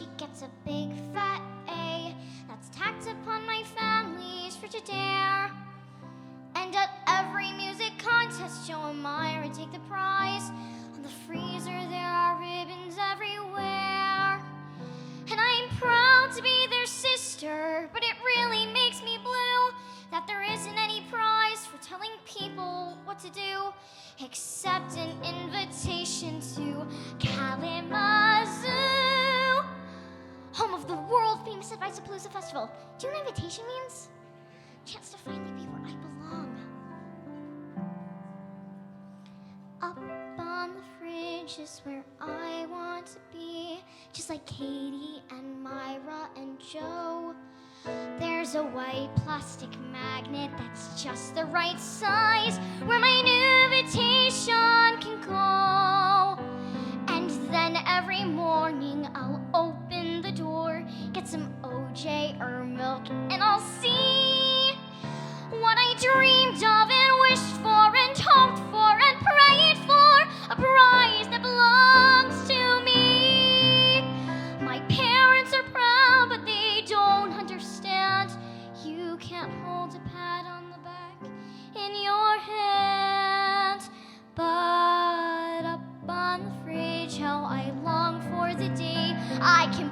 she gets a big fat A. That's tacked upon my family's Frigidaire. And at every music contest show, Myra take the prize. On the freezer there are ribbons everywhere. And I'm proud to be their sister, but it really makes me blue that there isn't any prize for telling people what to do, except an invitation to Kalamazoo, home of the world-famous Advice-a-Palooza Festival. Do you know what invitation means? Chance to finally be where I belong. Up on the fridge is where I want to be, just like Katie and Myra and Joe. There's a white plastic magnet that's just the right size, where my new invitation can go. And then every morning I'll open the door, get some OJ or milk, and I'll see what I dreamed of and wished for and hoped for and prayed for, a prize that belongs to me. My parents are proud, but they don't understand. You can't hold a pat on the back in your hand. But up on the fridge, how I long for the day I can